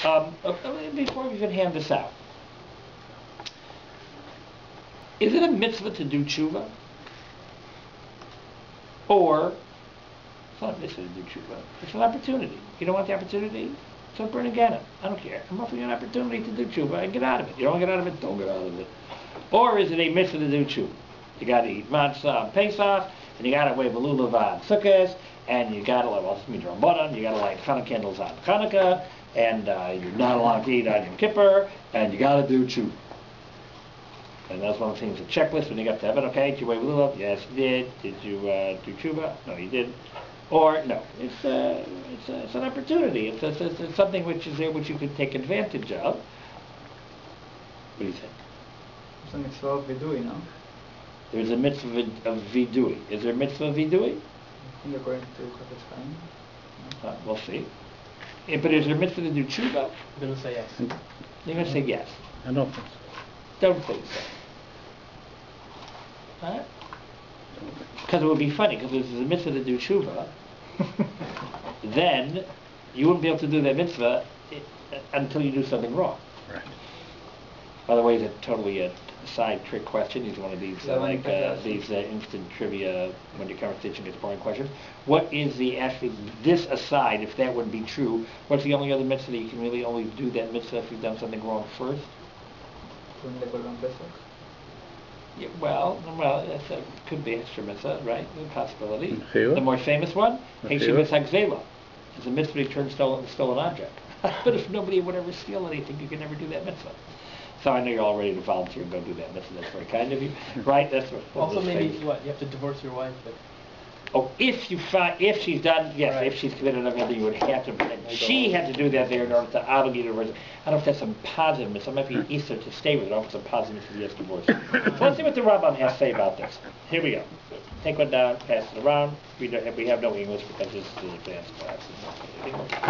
Before we even hand this out, is it a mitzvah to do tshuva? Or, it's not a mitzvah to do tshuva. It's an opportunity. You don't want the opportunity? So burn again it. I don't care. I'm offering you an opportunity to do tshuva and get out of it. You don't want to get out of it, don't get out of it. Or is it a mitzvah to do tshuva? You got to eat matzah on Pesach, and you got to wave a lulav on Sukkot, and you got to you got to light Hanukkah candles on Hanukkah, and you're not allowed to eat on Yom Kippur, and you got to do tshuva. And that's one of the things, a checklist when you got to heaven. Okay, did you wave a lulav? Yes, you did. Did you do tshuva? No, you didn't. Or no, it's an opportunity. It's something which is there which you could take advantage of. What do you think? It's a mitzvah of vidui, no? There's a mitzvah of vidui. Is there a mitzvah of vidui? I think according to Chafetz Chaim. We'll see. But is there a mitzvah to do tshuva? I'm going to say yes. You're going to say yes. I don't think so. Don't think so. Huh? Because it would be funny, because if there's a mitzvah to do tshuva, then you wouldn't be able to do that mitzvah until you do something wrong. Right. By the way, it's totally a side trick question. It's one of these instant trivia when your conversation gets boring questions. What is the actually, this aside, if that would be true, what's the only other mitzvah that you can really only do that mitzvah if you've done something wrong first? Yeah, well, that could be extra mitzvah, right? A possibility. The more famous one, Teshuva Hagzela. It's a mitzvah to turn stolen object. But if nobody would ever steal anything, you can never do that mitzvah. So I know you're all ready to volunteer and go do that mitzvah. That's very kind of you, right? That's what. Also, maybe you have to divorce your wife, but. Oh, if she's done, yes, right. If she's committed everything, you would have to. She had to do that there in order to obligate her. I don't know if that's some positive mitzvah. It might be Easter to stay with her. I don't know if it's a positive mitzvah. Yes, divorce. So let's see what the Rambam has to say about this. Here we go. Take one down, pass it around. We have no English because this is an advanced class.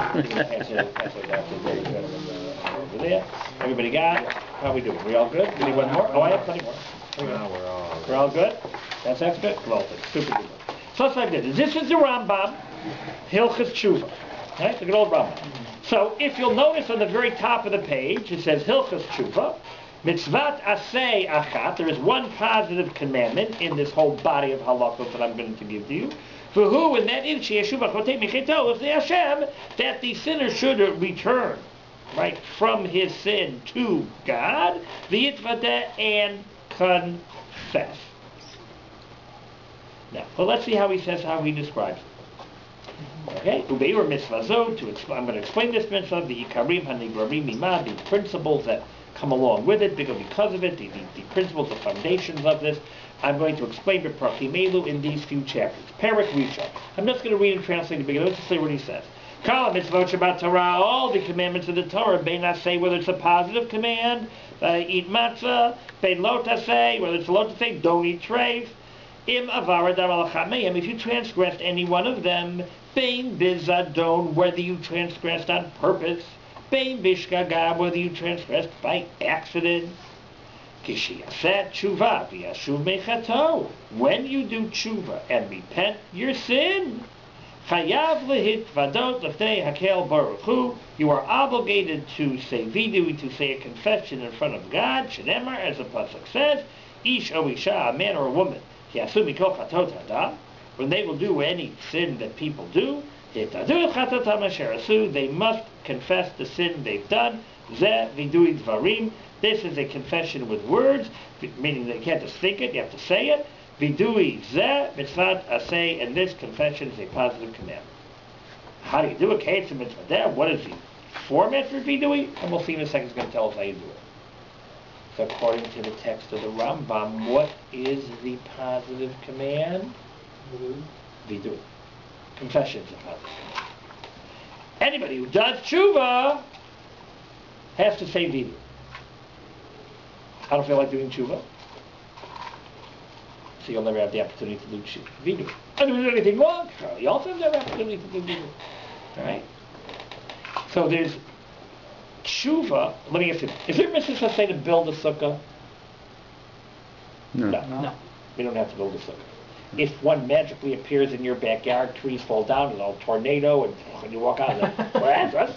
Pass it down to the gentleman over there. Everybody got it? How are we doing? We all good? We need one more? Oh, I have plenty more. We're all good? That's good? Well, super good. So it's like this. This is the Rambam, Hilchas Teshuva. Right? Look at old Rambam. So if you'll notice on the very top of the page, it says Hilchas Teshuva, Mitzvat Aseh Achat. There is one positive commandment in this whole body of halachot that I'm going to give to you. For who, and that is Sheyeshuva Chotei Micheto, is the Hashem, that the sinner should return, right, from his sin to God, v'yitvadeh, and confess. Now, well, let's see how he describes it. Okay, Ubeiur mitzvah zo, I'm going to explain this mitzvah, the ikarim hanigrarim mimad, the principles that come along with it, because of it, the principles, the foundations of this. I'm going to explain B'Prakim Elu in these few chapters. Perek Rishon. I'm just going to read and translate the beginning. Let's see what he says. Kala mitzvot Shabbat Torah, all the commandments of the Torah, bein aseh, whether it's a positive command, eat matzah, bein lo taseh, whether it's a lo taseh, don't eat treif. Im avara davar l'chameim, if you transgressed any one of them, bein bizadon, whether you transgressed on purpose, bein bishgagah, whether you transgressed by accident. Kishiyaseh tshuva v'yashuv mechato, when you do tshuva and repent your sin, chayav lehitvadot lefnei hakel baruch hu, you are obligated to say vidui, to say a confession in front of God, shenemar, as the pasuk says, ish o isha, a man or a woman, when they will do any sin that people do, they must confess the sin they've done. This is a confession with words, meaning that you can't just think it, you have to say it. And this confession is a positive commandment. How do you do it? What is the format for vidui? And we'll see in a second. It's going to tell us how you do it. So according to the text of the Rambam, what is the positive command? Vidui. Confession is a positive command. Anybody who does tshuva has to say vidui. I don't feel like doing tshuva, so you'll never have the opportunity to do vidui. I don't do anything wrong. You also have never opportunity to do vidui. All right? So there's tshuva. Let me ask you, is there a mitzvah say to build a sukkah? No. No. We don't have to build a sukkah. If one magically appears in your backyard, trees fall down, there's a tornado, and when you walk out, look out,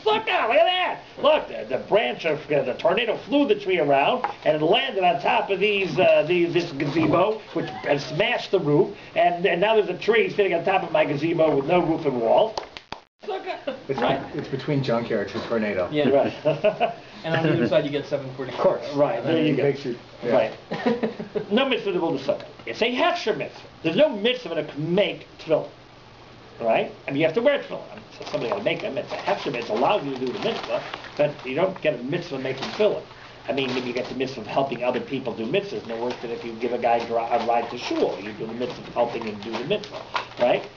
look at that! Look, the branch of the tornado flew the tree around, and it landed on top of this gazebo, which smashed the roof, and now there's a tree sitting on top of my gazebo with no roof and walls. Look at It's between junkyard to tornado. Yeah. Right. And on the other side you get 740. Of course. Right, there you go. Yeah. Right. No mitzvah to build a sukkah. It's a hechsher mitzvah. There's no mitzvah to make tefillin. Right? I mean, you have to wear tefillin. So somebody got to make them. It's a hechsher mitzvah. It allows you to do the mitzvah, but you don't get a mitzvah making tefillin. I mean, maybe you get the mitzvah of helping other people do mitzvahs. No worse than if you give a guy a ride to shul. You do the mitzvah of helping him do the mitzvah. Right?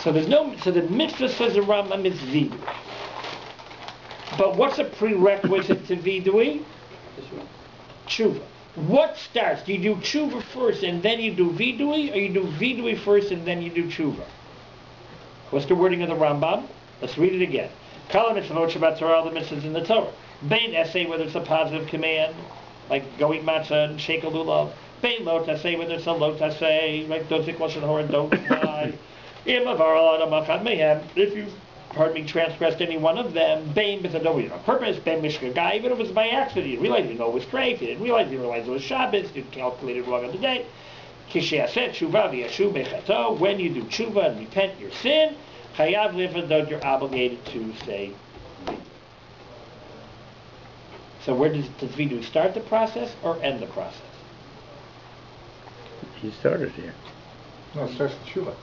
So the mitzvah, says the Rambam, is vidui. But what's a prerequisite to vidui? Teshuva. What starts? Do you do teshuva first and then you do vidui, or you do vidui first and then you do teshuva? What's the wording of the Rambam? Let's read it again. Kala mitzvot Shabbat Torah, all the mitzvahs in the Torah. Bein essay, whether it's a positive command, like go eat matzah and shake a lulav. Bein lo taseh, whether it's a lo taseh, like don't take lashon hora, don't lie. If you, transgressed any one of them, Bain b'tadov, on purpose, Ben mishkagai, even if it was by accident, you didn't realize it was straight, you didn't realize it was Shabbos, you didn't calculate it wrong on the day. Kisheyaset tshuva v'yashuv mechato, when you do tshuva and repent your sin, chayav livadot, you're obligated to say vidui. So where does vidui start the process or end the process? He started here. No, it starts with tshuva.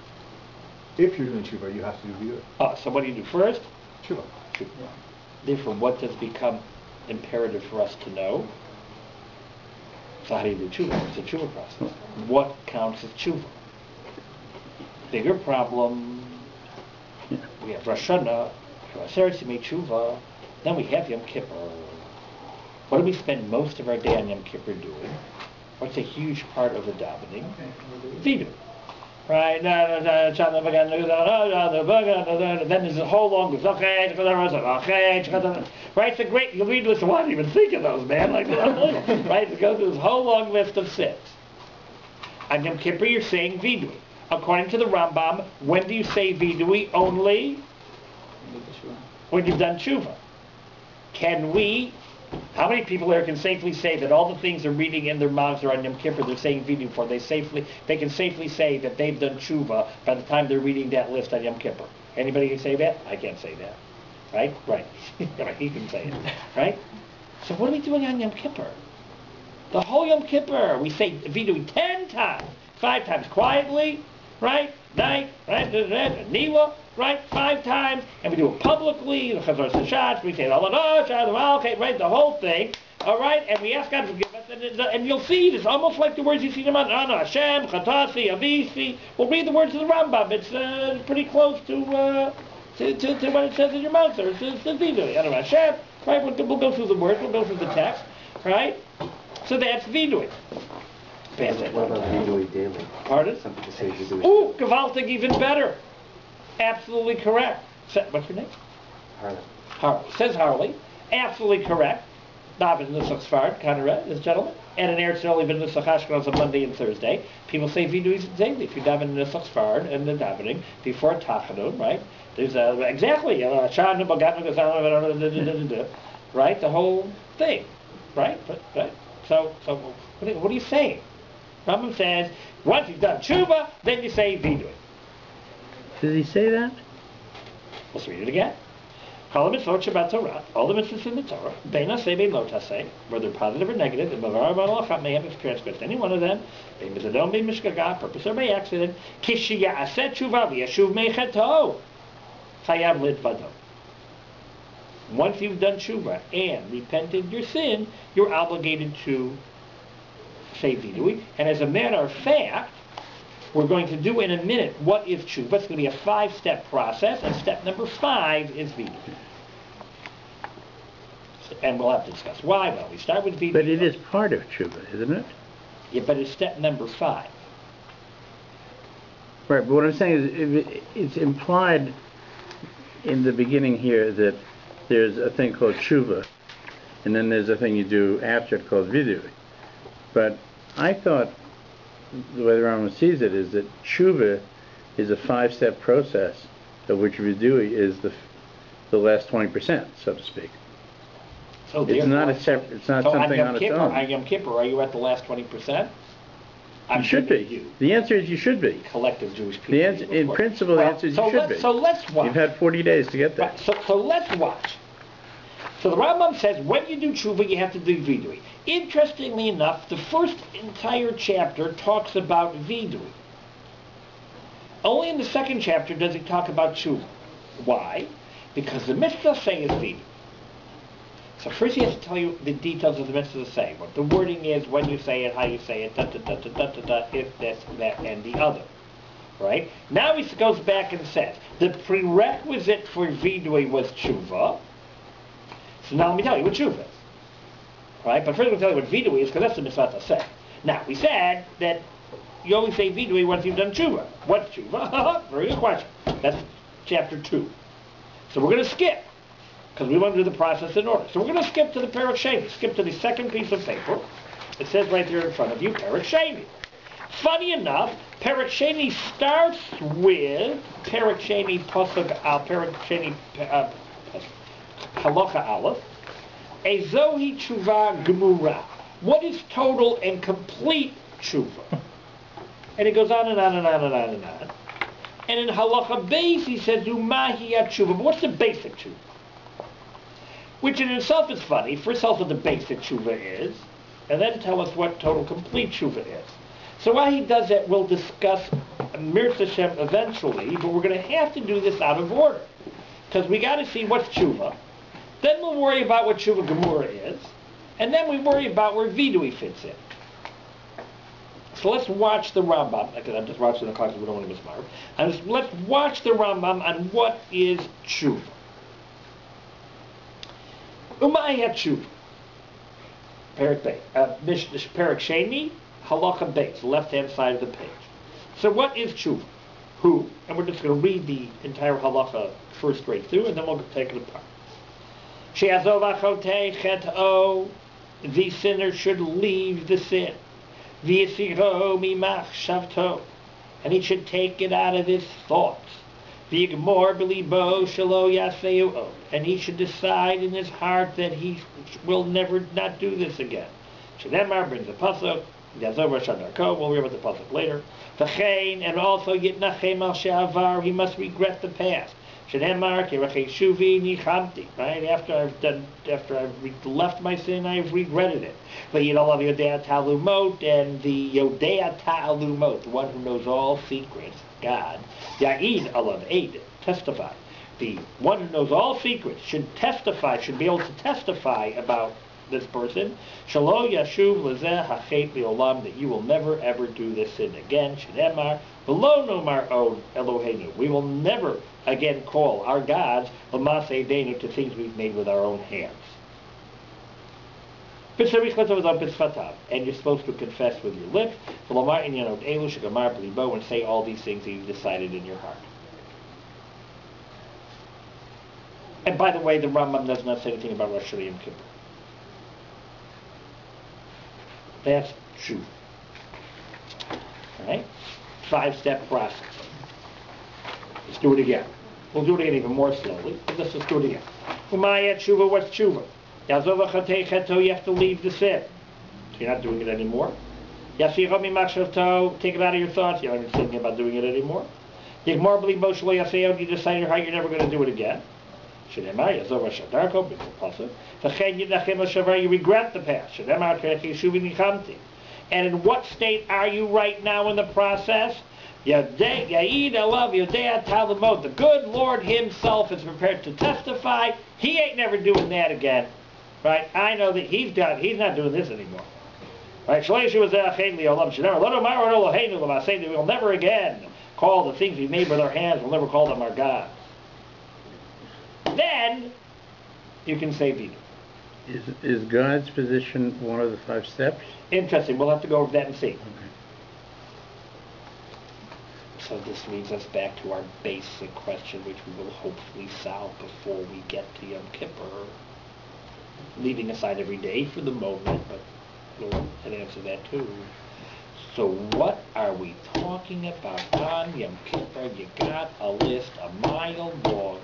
If you're doing tshuva, you have to do vidui. Oh, so what do you do first? Tshuva. Yeah. Therefore, what does become imperative for us to know? So how do you do tshuva? It's a tshuva process. What counts as tshuva? Bigger problem. Yeah. We have Rosh Hashanah, Aseret Yemei Tshuva, then we have Yom Kippur. What do we spend most of our day on Yom Kippur doing? What's a huge part of the davening? Vidui. Right, then there's a whole long list. Right, it's a great, you read this, why do you even think of those, man? Like, right, it goes through this whole long list of sins. On Yom Kippur, you're saying vidui. According to the Rambam, when do you say vidui? Only when you've done tshuva. Can we, how many people here can safely say that all the things they're reading in their mouths are on Yom Kippur, they're saying vidui for? They can safely say that they've done tshuva by the time they're reading that list on Yom Kippur. Anybody can say that? I can't say that. Right? Right. He can say it. Right? So what are we doing on Yom Kippur? The whole Yom Kippur, we say vidui 10 times. 5 times quietly, right? Night, right? Nila, right? 5 times, and we do it publicly. The Chazar Sashat, we say, okay, right? The whole thing, all right? And we ask God to forgive us, and you'll see it's almost like the words you see in the Mount. Hashem, Chatasi, Avisi. We'll read the words of the Rambam. It's pretty close to what it says in your mouth. It's vidui. Hashem, right? We'll go through the words. We'll go through the text, right? So that's vidui. What about vidui daily? Pardon? Something to say vidui. Ooh, Gavaltig, even better. Absolutely correct. What's your name? Harley. Says Harley. Absolutely correct. Daven Nusach Sfard, Kanara, this gentleman. And an Eretz Yisrael, even Nusach Ashkenaz on Monday and Thursday. People say vidui daily. If you daven Nusach Sfard and the davening before Tachanun, right? There's exactly right? The whole thing, right? Right. So what are you saying? Rambam says, once you've done tshuva, then you say vidui. Does he say that? Let's read it again. All the mitzvot Shabbat Torah, all the mitzvahs in the Torah, beina say, bein lo taseh, whether positive or negative, and mavar malachat may have transgressed any one of them, bein b'zadon, bein mishkaga, purpose or by accident, kishiya'aseh tshuva v'yashuv mechato, chayav litvado. Once you've done tshuva and repented your sin, you're obligated to say vidui. And as a matter of fact, we're going to do in a minute what is tshuva. It's going to be a 5-step process, and step number 5 is vidui. And we'll have to discuss why. Well, we start with vidui. But it is part of tshuva, isn't it? Yeah, but it's step number 5. Right, but what I'm saying is it's implied in the beginning here that there's a thing called tshuva, and then there's a thing you do after it called vidui. But I thought the way the Rambam sees it is that Teshuva is a 5-step process, of which vidui is the last 20%, so to speak. So It's not a separate. It's not something on its own. On Yom Kippur, are you at the last 20%? You should be. You. The answer is you should be. Collective Jewish people. The answer, in principle, the answer is you should be. So let's watch. You've had 40 days to get there. Right, so let's watch. So the Rambam says when you do tshuva, you have to do vidui. Interestingly enough, the first entire chapter talks about vidui. Only in the second chapter does it talk about tshuva. Why? Because the mitzvah say is vidui. So first he has to tell you the details of the mitzvah say, what the wording is, when you say it, how you say it, if this, that, and the other. Right? Now he goes back and says, the prerequisite for vidui was tshuva. So now let me tell you what tshuva is. Right? But first I'm going to tell you what vidui is, because that's the mitzvah to say. Now, we said that you only say vidui once you've done tshuva. What's tshuva? Very good question. That's chapter 2. So we're going to skip, because we want to do the process in order. So we're going to skip to the Perek Sheni. Skip to the second piece of paper. It says right there in front of you, Perek Sheni. Funny enough, Perek Sheni starts with Perek Sheni Pasuk Al, Perek Sheni Halacha Aleph, Ezohi Tshuva Gemura. What is total and complete tshuva? And it goes on and on and on and on and on. And in Halacha Beis he says, Umahi tshuva. But what's the basic tshuva? Which in itself is funny. First tell us what the basic tshuva is, and then tell us what total complete tshuva is. So while he does that, we'll discuss Mirz Hashem eventually, but we're going to have to do this out of order. Because we got to see what's tshuva, then we'll worry about what tshuva gemura is, and then we worry about where vidui fits in. So let's watch the Rambam, because I'm just watching the class, we don't want to miss Mark. And let's watch the Rambam on what is tshuva. Umay tshuva. Perek Sheni, Halacha Beis, left-hand side of the page. So what is tshuva? Who? And we're just going to read the entire halacha first straight through, and then we'll take it apart. She'azov achotei chet'o, the sinner should leave the sin. V'yisiro mimach shavto, and he should take it out of his thoughts. V'yigmor b'libo shelo yaseu od, and he should decide in his heart that he will never not do this again. Shemar brings the pasuk. Yazov Rashadarko, we'll read about the pasuk later. V'chein, and also yitnachem al she'avar, he must regret the past. Shemar kerachei shuvi nichamti, right? After I've left my sin, I've regretted it. But you don't love Yodea Talumot, and the Yodea Talumot, the one who knows all secrets, God. Ya'id alav, aid, testify. The one who knows all secrets should testify, should be able to testify about this person, Shalo Yashuv Lezeh Hachet Leolam, that you will never ever do this sin again. Shemar V'lo Nomar Od Eloheinu, we will never again call our gods L'maseh Deinu, to things we've made with our own hands. And you're supposed to confess with your lips, and say all these things that you've decided in your heart. And by the way, the Rambam does not say anything about Rosh Hashanah Yom Kippur. That's true. Alright? 5-step process. Let's do it again. We'll do it again even more slowly, but let's just do it again. Umaya tshuva, what's tshuva? Yazov achatei cheto, you have to leave the sin. So you're not doing it anymore. Yasiro mimach shavto, take it out of your thoughts, you're not even thinking about doing it anymore. Yigmor b'libo shelo yaseo, you decide in your heart you're never going to do it again. Shemar Yazov Rashadarko, big pasuk. V'chein yitnachem al shavar, you regret the past. Shemar kerachei shuvi nichamti. And in what state are you right now in the process? Ya'id alav Yodea Talumot. The good Lord himself is prepared to testify. He ain't never doing that again. Right? I know that he's not doing this anymore. Right? We'll never again call the things we made with our hands, we'll never call them our God. Then you can say Vita. Is God's position one of the 5 steps? Interesting. We'll have to go over that and see. Okay. So this leads us back to our basic question, which we will hopefully solve before we get to Yom Kippur. Leaving aside every day for the moment, but we'll answer that too. So what are we talking about on Yom Kippur? You got a list a mile long,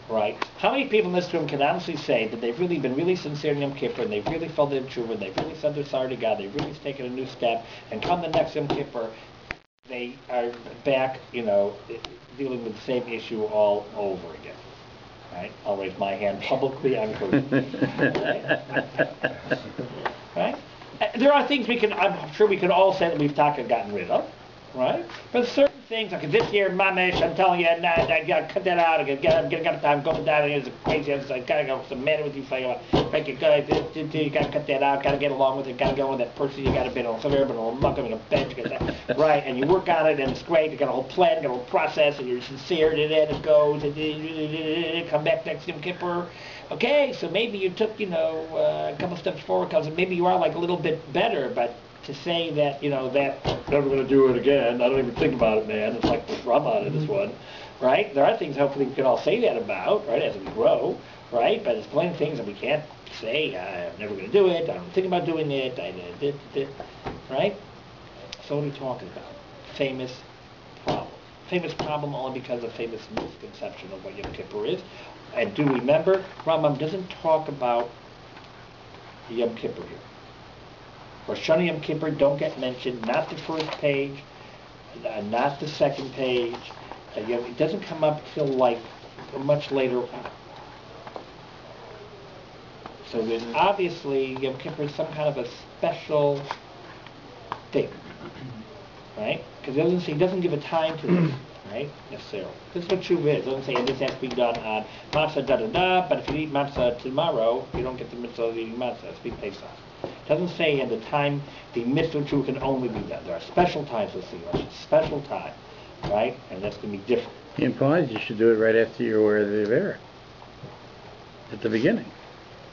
right? How many people in this room can honestly say that they've really been really sincere in Yom Kippur, and they've really felt their Teshuva, and they've really said they're sorry to God, they've really taken a new step, and come the next Yom Kippur, they are back, dealing with the same issue all over again. Right? I'll raise my hand publicly on right? There are things I'm sure we can all say that we've gotten rid of, right? But certain things, like this year, mamish, I'm telling you, I gotta cut that out. I'm gonna time going down. It's crazy. I gotta go. What's the matter with you? Make it good. You gotta cut that out. Gotta get along with it. Gotta go with that person. You gotta be on somewhere, but on a muck, on a bench, right? And you work on it, and it's great. You got a whole plan, got a whole process, and you're sincere. And then it goes, and come back next Yom Kippur. Okay, so maybe you took, a couple steps forward, because maybe you are like a little bit better, but to say that, that never going to do it again, I don't even think about it, man. It's like, I'm out of this one, right? There are things hopefully we can all say that about, right, as we grow, right? But there's plenty of things that we can't say, I'm never going to do it, I don't think about doing it, right? So what are we talking about? Famous problem. Famous problem only because of famous misconception of what Yom Kippur is. And do remember, Rambam doesn't talk about Yom Kippur here. Rosh Hashanah Yom Kippur don't get mentioned, not the first page, not the second page. It doesn't come up till like much later on. So there's obviously Yom Kippur is some kind of a special thing, right? Because it doesn't give a time to this, right? Necessarily. This is what Teshuva is. It doesn't say this has to be done on matzah da-da-da, but if you eat matzah tomorrow, you don't get the mitzvah of eating matzah. It's be Pesach. It doesn't say at the time the mitzvah Teshuva can only be done. There are special times to see Rosh, special time, right? And that's going to be different. It implies you should do it right after you're aware of the error. At the beginning.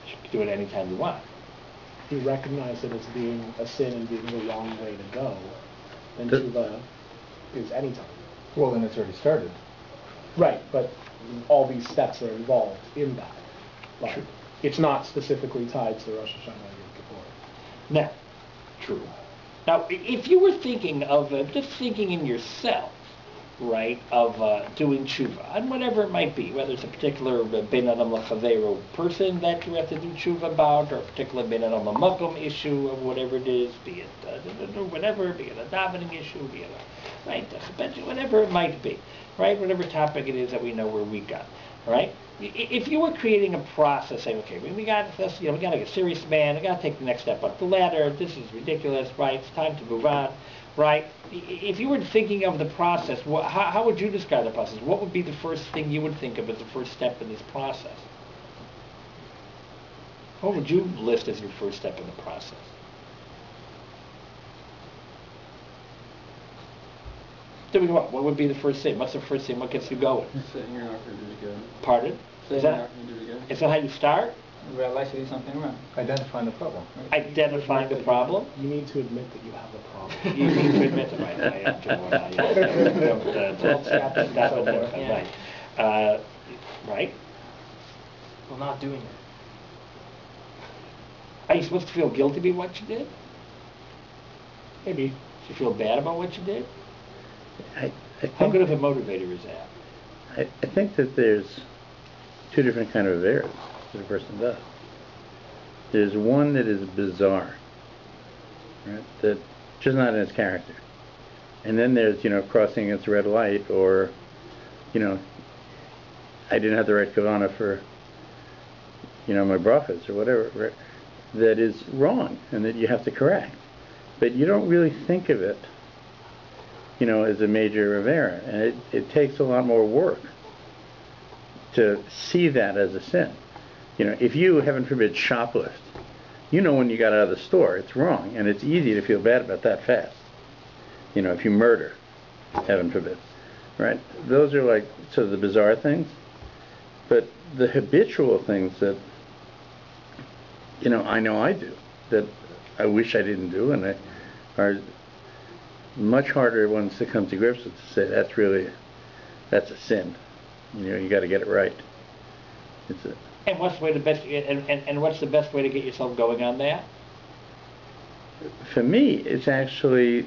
You can do it anytime you want. If you recognize it as being a sin and being the wrong way to go, then Teshuva is anytime. Well, then it's already started. Right, but all these steps are involved in that. Like, it's not specifically tied to Rosh Hashanah Yom Kippur. Now, true. Now, if you were thinking of, just thinking in yourself, right, of doing tshuva, and whatever it might be, whether it's a particular ben adam l'chavero person that you have to do tshuva about, or a particular ben adam l'makom issue, or whatever it is, be it whatever, be it a davening issue, be it a, right, whatever it might be, right, whatever topic it is that we know we're weak on, right? If you were creating a process, saying, okay, we got this, we got to get serious, man, we got to take the next step up the ladder, this is ridiculous, right, it's time to move on, right? If you were thinking of the process, how would you describe the process? What would be the first thing you would think of as the first step in this process? What would you list as your first step in the process? Doing what? What would be the first thing? What's the first thing? What gets you going? Sitting here not going to do it again. Pardon? Sitting here not going to do it again. Is that how you start? Realize you did something wrong. Identifying the problem. Identifying the problem? You need to admit that you have a problem. You need to admit that, right? Right? Well, not doing it. Are you supposed to feel guilty about what you did? Maybe. Should you feel bad about what you did? I How good think, of a motivator is that? I think that there's two different kind of errors that a person does. There's one that is bizarre, right? That's just not in his character. And then there's, crossing against a red light, or, I didn't have the right kavana for, my brachas or whatever, right? That is wrong and that you have to correct. But you don't really think of it, as a major error. And it takes a lot more work to see that as a sin. If you, heaven forbid, shoplift, when you got out of the store, it's wrong, and it's easy to feel bad about that fast. If you murder, heaven forbid, right? Those are like sort of the bizarre things. But the habitual things that, I know I do, that I wish I didn't do, and are much harder ones to come to grips with, to say that's a sin. You got to get it right. It's And what's the best way to get yourself going on that? for me, it's actually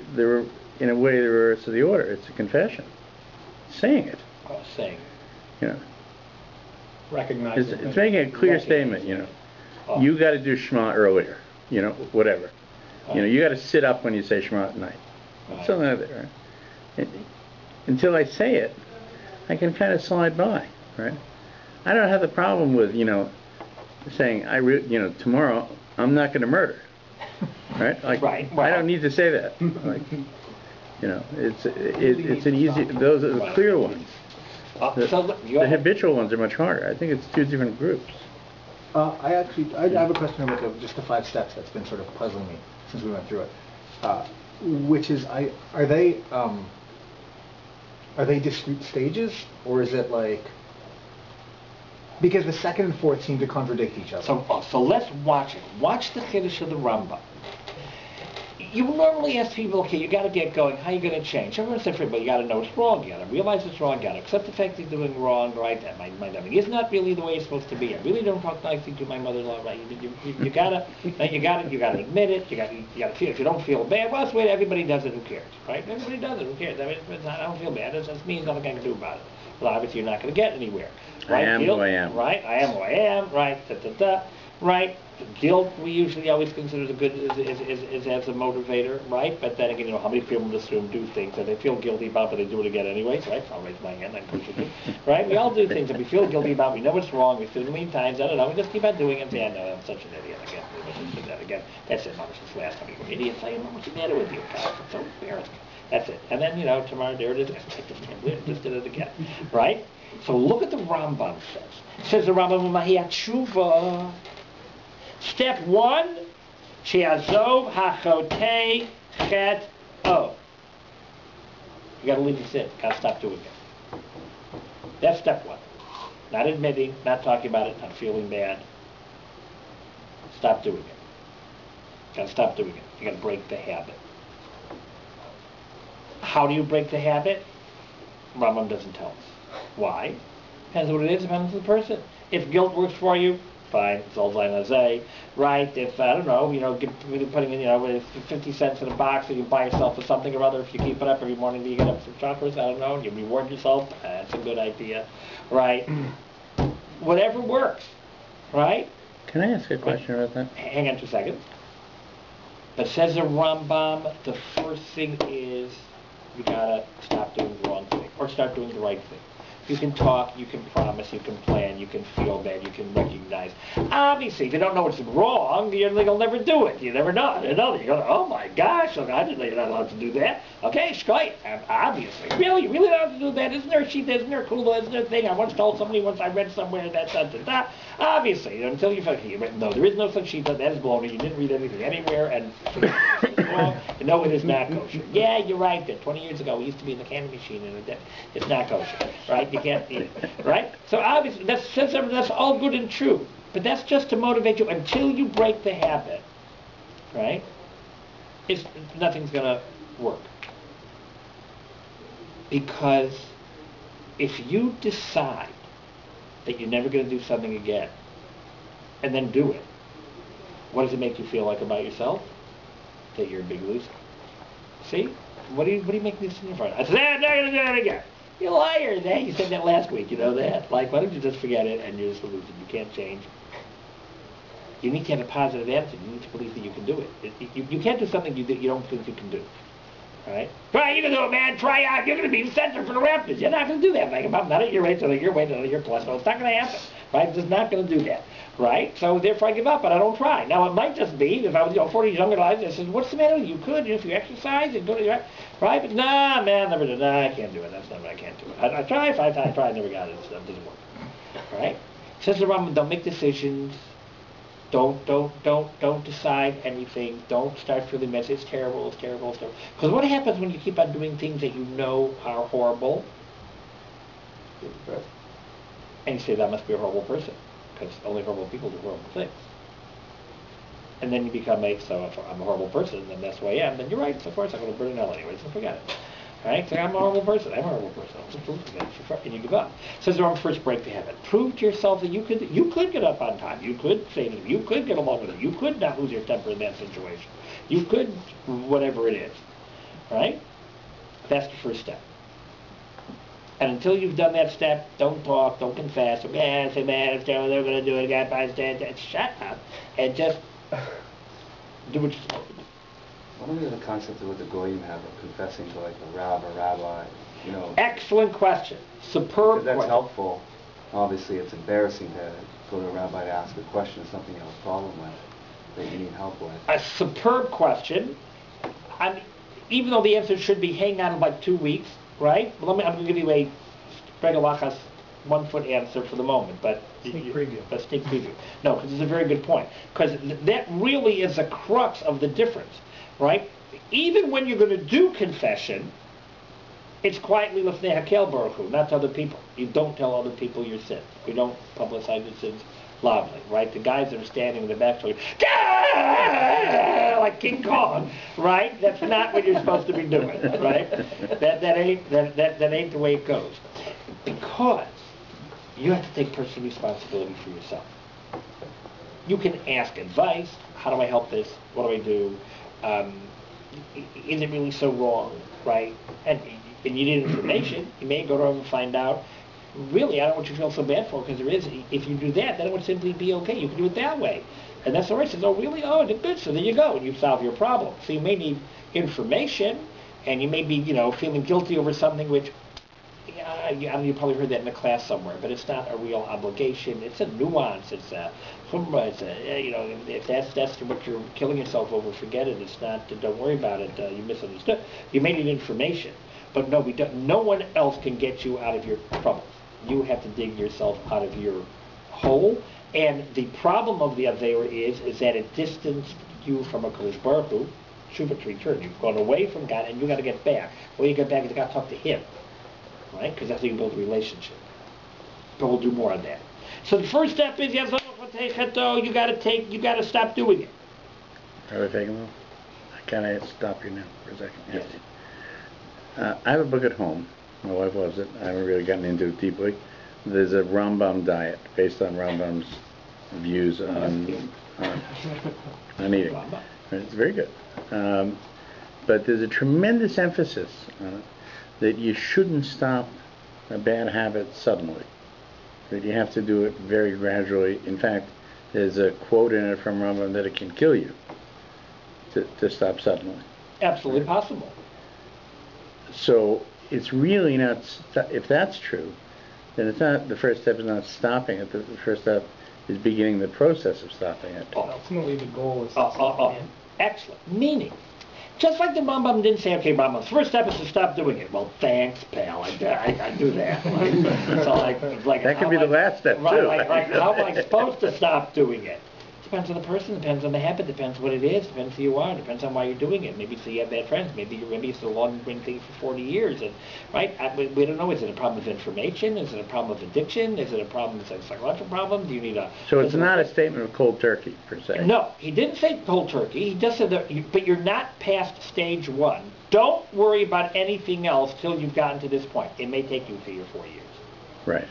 in a way the reverse of the order. It's a confession, saying it. Oh, saying. You know, Recognizing. it's making a clear statement. You know, Oh. you got to do Shema earlier. You know, whatever. You know, you got to sit up when you say Shema at night. Right. Something like that. Right? Until I say it, I can kind of slide by. Right? I don't have the problem with saying tomorrow I'm not going to murder. Right? Like, Right. I don't need to say that. Like, it's an easy. Those are the clear ones. The habitual ones are much harder. I think it's two different groups. I have a question about just the 5 steps that's been sort of puzzling me since we went through it. Which is, are they discrete stages, or is it like, because the second and fourth seem to contradict each other. So let's watch it. Watch the Kiddush of the Rambam. You normally ask people, okay, you got to get going. How are you going to change? Everyone's different, but you got to know it's wrong. You got to realize it's wrong. You got to accept the fact that you're doing wrong, right? That my is not really the way it's supposed to be. I really don't talk nicely to my mother-in-law, right? You gotta admit it. You gotta feel. If you don't feel bad, well, that's the way everybody does it. Who cares, right? Everybody does it. Who cares? I mean, I don't feel bad. That means nothing I can do about it. Well, obviously, you're not going to get anywhere. Right? I am who I am. Right? I am who I am. Right? Right? Guilt we usually always consider as a motivator, right? But then again, how many people in this room do things that they feel guilty about, but they do it again anyways, right? I'll raise my hand, I'm pushing right? We all do things that we feel guilty about, we know it's wrong, we've done it many times, I don't know, we just keep on doing it and say, I know, I'm such an idiot again, we do that again. That's it, Mom, it's the last time you were idiots, I don't know what's the matter with you, God, it's so embarrassing. That's it. And then, tomorrow, there it is, I just did it again, right? So look at the Rambam says. It says the Rambam, Mahi Teshuva. Step 1, She'azov hachotei chet o. You got to leave the sin. Got to stop doing it. That's step 1. Not admitting, not talking about it, not feeling bad. Stop doing it. Got to stop doing it. You got to break the habit. How do you break the habit? Rambam doesn't tell us. Why? Depends on what it is. Depends on the person. If guilt works for you, fine, it's all Zayn, right? If, I don't know, putting in, 50 cents in a box, and you buy yourself something or other, if you keep it up every morning, you get up some chocolates, I don't know, and you reward yourself, that's a good idea, right? Whatever works, right? Can I ask a question about that? Hang on 2 seconds. But says the Rambam, the first thing is, you gotta stop doing the wrong thing, or start doing the right thing. You can talk, you can promise, you can plan, you can feel bad, you can recognize. Obviously, if you don't know what's wrong, you'll never do it. You never know. You go, oh my gosh, I didn't know you're not allowed to do that. Okay, straight. Obviously. Really? You really allowed to do that? Isn't there a sheet? Isn't there a cool? Isn't there a thing? I once told somebody, once I read somewhere that, Obviously, until you no, there is no such sheet. That is baloney. You didn't read anything anywhere, and no, it is not kosher. Yeah, you're right. That 20 years ago, we used to be in the candy machine, and it's not kosher, right? You can't eat it, right? So obviously, that's all good and true, but that's just to motivate you until you break the habit, right? Nothing's gonna work, because if you decide that you're never going to do something again, and then do it, what does it make you feel like about yourself? That you're a big loser. See? What do you make this in front of? I said, I'm not going to do it again. You liar! You said that last week, you know that? Like, why don't you just forget it and you're just a loser? You can't change. You need to have a positive attitude. You need to believe that you can do it. You can't do something you don't think you can do. Right? Try, you can do it, man. Try out. You're going to be the center for the Raptors. You're not going to do that. Not at your rate, so that your weight, so that your cholesterol. It's not going to happen. Right? It's just not going to do that. Right? So therefore I give up, but I don't try. Now it might just be, if I was 40 years younger guys, I said, what's the matter with you? You could, if you exercise, and go to your, right? But nah, man, never did. Nah, I can't do it. That's not what I can't do it. I tried 5 times, tried, never got it. It doesn't work. Right? Says the Rambam, don't make decisions. Don't decide anything. Don't start feeling messy. It's terrible. Because what happens when you keep on doing things that you know are horrible? And you say, that must be a horrible person, because only horrible people do horrible things. And then you become I'm a horrible person, and that's who I am. Then you're right. So of course I'm going to burn in hell anyway. So forget it. Right? So I'm a horrible person. I'm a horrible person. And you give up. Says the first break the habit. Prove to yourself that you could get up on time. You could say anything. You could get along with it. You could not lose your temper in that situation. You could whatever it is. Right? That's the first step. And until you've done that step, don't talk, don't confess. Man, say, man, it's terrible, they're going to do it again. Shut up. And just do what you're supposed to do. What are the concepts of what the goyim have of confessing to like a rab or rabbi, you know? Excellent question. Superb That's question. helpful. Obviously, it's embarrassing to go to a rabbi to ask a question of something you have a problem with, that you need help with. A superb question. Even though the answer should be hang on like 2 weeks, right? I'm going to give you a Bregalachas 1 foot answer for the moment, but Sneak preview. A sneak preview. No, because it's a very good point. Because that really is the crux of the difference, right? Even when you're going to do confession, it's quietly lifnei hakel baruch hu, not to other people. You don't tell other people your sins. You don't publicize your sins loudly, right? The guys that are standing in the back going, like King Kong, right? That's not what you're supposed to be doing, right? That ain't the way it goes. Because you have to take personal responsibility for yourself. You can ask advice. How do I help this? What do I do? Is it really so wrong, right? And you need information. You may go around and find out, really, I don't want you to feel so bad for, because there is, if you do that, then it would simply be okay. You can do it that way. And that's all right. Says, oh, really? Oh, good. So there you go. And you solve your problem. So you may need information, and you may be, feeling guilty over something which, you probably heard that in a class somewhere, but it's not a real obligation. It's a nuance. It's if that's what you're killing yourself over, forget it. It's not. Don't worry about it. You misunderstood. You may need information, but no, we don't. No one else can get you out of your troubles. You have to dig yourself out of your hole. And the problem of the Aveira is that it distanced you from a Kodesh Baruch Hu, Teshuva, to return. You've gone away from God, and you got to get back. Well, you get back, you got to talk to Him, right? Because that's how you build a relationship. But we'll do more on that. So the first step is you got to stop doing it. Rabbi Feigenbaum, can I stop you now for a second? Yes. I have a book at home. My wife loves it. I haven't really gotten into it deeply. There's a Rambam diet based on Rambam's views on eating. It's very good. But there's a tremendous emphasis that you shouldn't stop a bad habit suddenly. That you have to do it very gradually. In fact, there's a quote in it from Rambam that it can kill you to stop suddenly. Absolutely possible. So it's really not, if that's true, then it's not, the first step is not stopping it. The first step is beginning the process of stopping it. Ultimately, the goal is excellent. Meaning, just like the Rambam didn't say, okay, Rambam, the first step is to stop doing it. Well, thanks, pal. I do that. So that could be the last step, right, too. Like, how am I supposed to stop doing it? Depends on the person, depends on the habit, depends what it is, depends who you are, depends on why you're doing it. Maybe so you have bad friends, maybe it's a long-running thing for 40 years, and right? We don't know. Is it a problem of information? Is it a problem of addiction? Is it a problem? Is it a psychological problem? Do you need a? So it's not a statement of cold turkey per se. No, he didn't say cold turkey. He just said that. But you're not past stage 1. Don't worry about anything else till you've gotten to this point. It may take you 3 or 4 years. Right.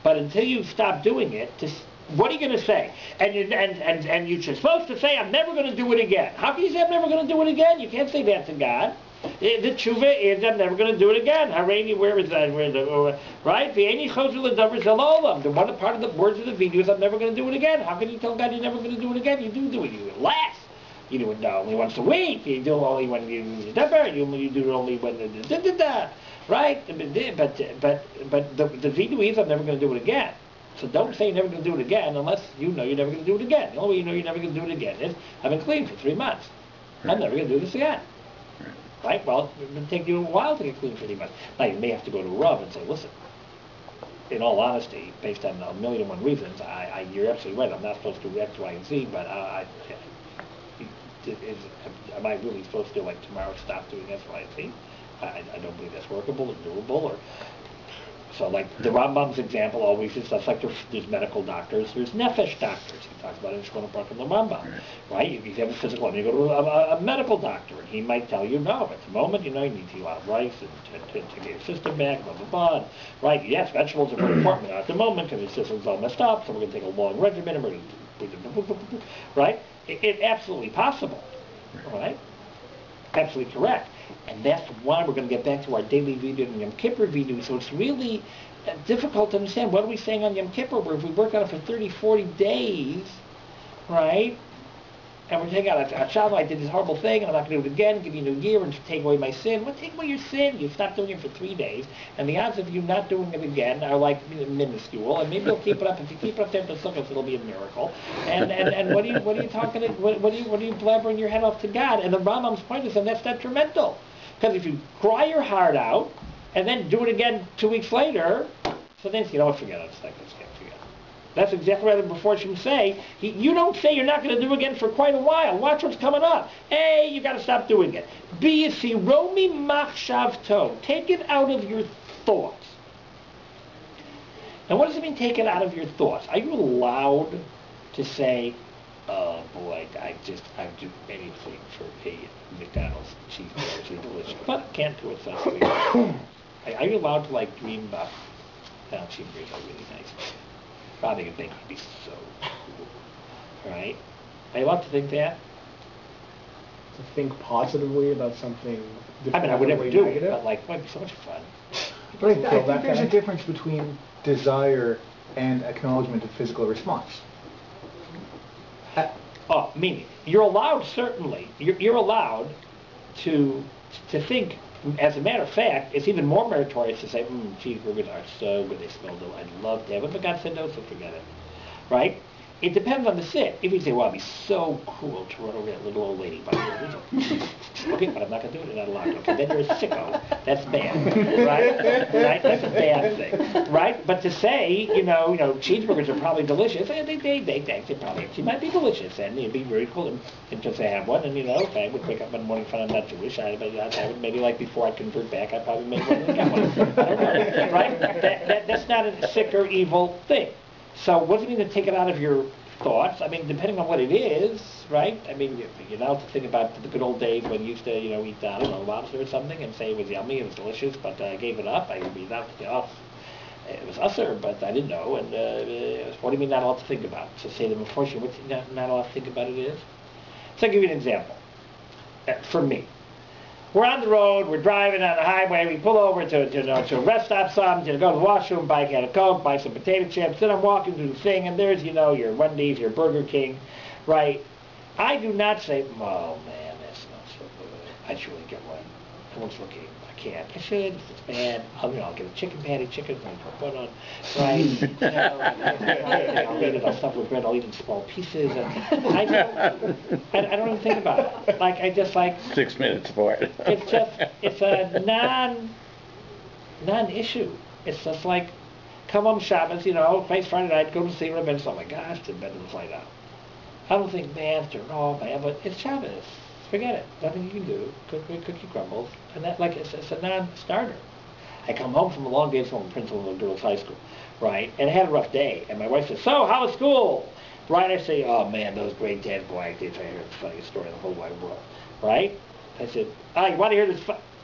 But until you stop doing it, what are you going to say? And you're supposed to say, I'm never going to do it again. How can you say I'm never going to do it again? You can't say that to God. The tshuva is, I'm never going to do it again. Hareini, where is that? Right? V'eini chozer l'davar zeh. The one part of the words of the video is, I'm never going to do it again. How can you tell God you're never going to do it again? You do it. You do it less. You do it only once a week. You do it only when you use the You do it only when right? But the video is, I'm never going to do it again. So don't say you're never going to do it again unless you know you're never going to do it again. The only way you know you're never going to do it again is, I've been clean for 3 months. I'm never going to do this again. Right? Well, it will take you a while to get clean for 3 months. Now, you may have to go to a Rav and say, listen, in all honesty, based on 1,000,001 reasons, you're absolutely right. I'm not supposed to do X, Y, and Z, but am I really supposed to, like, tomorrow stop doing X, Y, and Z? I don't believe that's workable or doable. So, like the Rambam's example always is stuff like there's medical doctors, there's nefesh doctors. talks about it in Shkona Baruch and the Rambam, right? You have a physical, and you go to a medical doctor, and he might tell you, no, at the moment, you need to eat a lot of rice and to get your system back, blah, blah, blah. Right? Yes, vegetables are very important at the moment because your system's all messed up, so we're going to take a long regimen, and we're going to, right? It's absolutely possible, right? Absolutely correct. And that's why we're going to get back to our daily video and Yom Kippur video. So it's really difficult to understand. What are we saying on Yom Kippur? Where if we work on it for 30, 40 days, right? And we're taking out a child, I did this horrible thing, and I'm not going to do it again, give you a new year, and take away my sin. Well, take away your sin. You stop doing it for 3 days, and the odds of you not doing it again are like minuscule. And maybe you'll keep it up. If you keep it up there to Sukkot, it'll be a miracle. And what are you talking? What are you blabbering your head off to God? And the Rambam's point is, and that's detrimental, because if you cry your heart out and then do it again 2 weeks later, so then forget it. It's like let's get forget it. That's exactly what the Meforshim say. You don't say you're not going to do it again for quite a while. Watch what's coming up. A, you got to stop doing it. B, siromi machshavto. Take it out of your thoughts. Now, what does it mean, take it out of your thoughts? Are you allowed to say, oh boy, I do anything for a McDonald's cheeseburger, it's delicious, but can't do it such a way. Are you allowed to dream about cheeseburgers are really nice? Probably would think it'd be so cool, right? Are you allowed to think that? To think positively about something. I would never do it, but it might be so much fun. But I think there's a difference between desire and acknowledgement of physical response. Meaning, you're allowed, certainly, you're allowed to think, as a matter of fact, it's even more meritorious to say, cheeseburgers are so good, they smell good, I'd love to have them, but God said no, so forget it. Right? It depends on the sin. If you say, well, it'd be so cool to run over that little old lady, but okay, but I'm not going to do it, you're not allowed to. Okay, then you're a sicko. That's bad. Right? That's a bad thing. Right? But to say, cheeseburgers are probably delicious, they probably actually might be delicious, and it'd be very cool and just to have one, and if I would wake up in the morning and I'm not Jewish, I would maybe before I convert back, I'd probably make one and get one. I don't know. Right? That's not a sick or evil thing. So what does it mean to take it out of your thoughts? Depending on what it is, right? You're allowed to think about the good old days when you used to, eat, lobster or something and say it was yummy, it was delicious, but I gave it up. It was usher, but I didn't know. And what do you mean not allowed to think about? So say the Meforshim, what's not allowed to think about it is? So I'll give you an example. For me. We're on the road, we're driving on the highway, we pull over to a rest stop, to go to the washroom, buy a can of Coke, buy some potato chips, then I'm walking through the thing, and there's, your Wendy's, your Burger King, right? I do not say, oh man, that smells so good. I should really get one. Everyone's looking. I can't. I should. If it's bad, I'll get a chicken patty, I'll put on, right? I'll eat it, I'll stuff with bread, I'll eat it in small pieces. And I don't even think about it. I just 6 minutes for it. It's a non-issue. It's just come home Shabbos, nice Friday night, go to see him, and it's, oh my gosh, it's better than flight out. I don't think, man, turn off, but it's Shabbos. Forget it. Nothing you can do. Cookie crumbles. And that, it's a non-starter. I come home from a long day from Princeton Girls High School, right? And I had a rough day. And my wife says, so, how was school? Right? I say, oh, man, those grade 10, boy, it's the funniest story in the whole wide world. Right? I said, you want to hear this?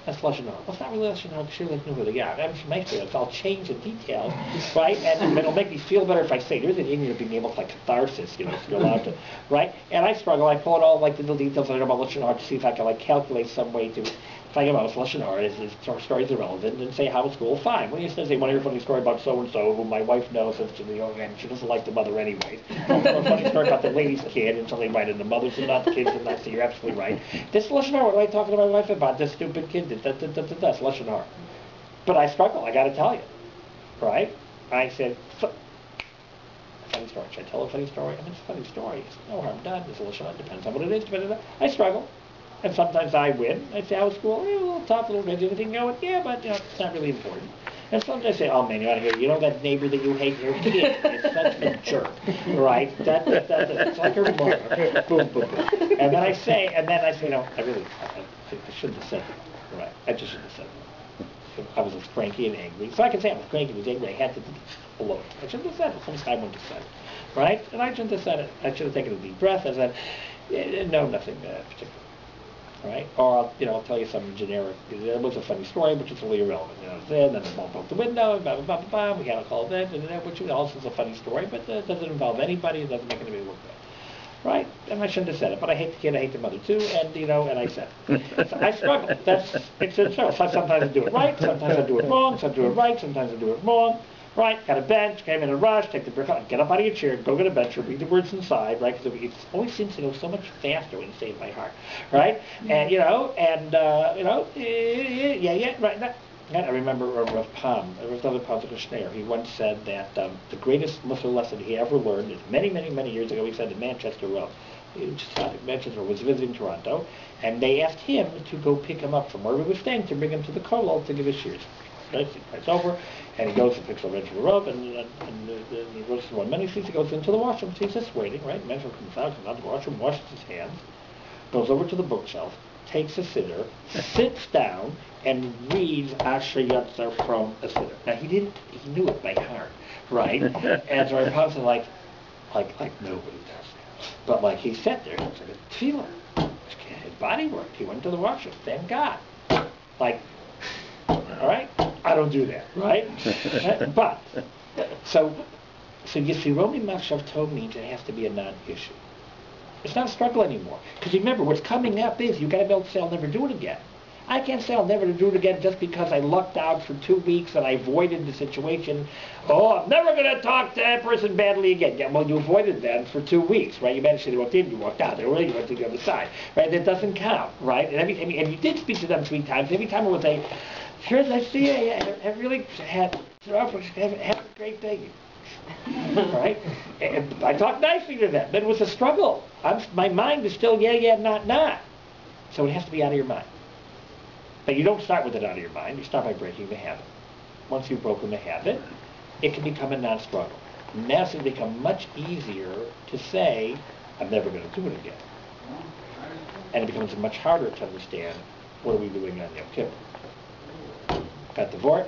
That's Lashon Hara. Well, it's not really Lashon Hara, because you're who they are. That's my experience. I'll change the details, right? And it'll make me feel better if I say, there's an Indian of being able to, catharsis, so you're allowed to, right? And I struggle. I pull out all, the little details I know about Lashon Hara to see if I can, calculate some way to find out if Lashon Hara is stories irrelevant, and say, how was school? Fine. When you say, want to hear a funny story about so-and-so, who my wife knows, and she doesn't like the mother anyways. I'll tell a funny story about the lady's kid, and something right, and the mother's and not the kids, and that's, you're absolutely right. This Lashon Hara, what am I talking to my wife about? This stupid kid did that's Lashon Hara. But I struggle, I got to tell you. Right? I said, funny story. Should I tell a funny story? It's a funny story. It's no harm done. It's a Lashon Hara. Depends on what it is. I struggle. And sometimes I win. I say, how was school? A little tough, a little bit. Anything going? Yeah, but it's not really important. And sometimes I say, oh man, you want to hear, that neighbor that you hate, your kid is such a jerk, right? It's like a remark. Boom, boom, boom. And then I say, I shouldn't have said that. Right? I just shouldn't have said that. I was just cranky and angry. So I can say I was cranky and angry. I had to alone. I shouldn't have said it. Some guy wouldn't have said it. right? And I shouldn't have said it. I should have taken a deep breath and said, no, nothing particular. All right? Or, I'll tell you something generic. It was a funny story, which is really irrelevant. Then the ball broke the window, and blah, blah, blah, blah, blah. We had a call then, which also is a funny story, but it doesn't involve anybody. It doesn't make anybody look bad. Right? And I shouldn't have said it, but I hate the kid, I hate the mother too, and and I said it. So I struggle. It's a struggle. Sometimes I do it right, sometimes I do it wrong, sometimes I do it right, sometimes I do it wrong. Right? Got a bench, came in a rush, take the brick out, get up out of your chair, go get a bench, read the words inside, right? Because it always seems to go so much faster when you say it by heart, right? And right. I remember Rav Pam, there was another Pasuk Schneer. He once said that the greatest Musar lesson he ever learned is many, many, many years ago. He said in Manchester, Manchester was visiting Toronto, and they asked him to go pick him up from where he was staying to bring him to the kollel to give his shirs. Right? It's over, and he goes and picks a wrench in the rope, and he goes to 1 minute. He goes into the washroom. So he's just waiting, right? Mentor comes out of the washroom, washes his hands, goes over to the bookshelf, takes a siddur, sits down, and reads Asher Yatzer from a siddur. Now he knew it by heart, right? And so I was like nobody does that. But he sat there, it's like a tefillah. His body worked. He went to the washroom. Thank God. All right? I don't do that, right? But, so you see, Romi Machshav Tov means it has to be a non-issue. It's not a struggle anymore. Because remember, what's coming up is you've got to be able to say, I'll never do it again. I can't say I'll never do it again just because I lucked out for 2 weeks and I avoided the situation. Oh, I'm never going to talk to that person badly again. Yeah, well, you avoided that for 2 weeks, right? You managed to walk in, you walked out. They really went to the other side, right? That doesn't count, right? And you did speak to them 3 times. Every time it was a, sure, I see you. I really have a great day. Right? And I talked nicely to them, but it was a struggle. My mind is still not. So it has to be out of your mind. But you don't start with it out of your mind. You start by breaking the habit. Once you've broken the habit, it can become a non-struggle. Now it's going to become much easier to say, I'm never going to do it again. And it becomes much harder to understand, what are we doing on Yom Kippur? Got the Vort?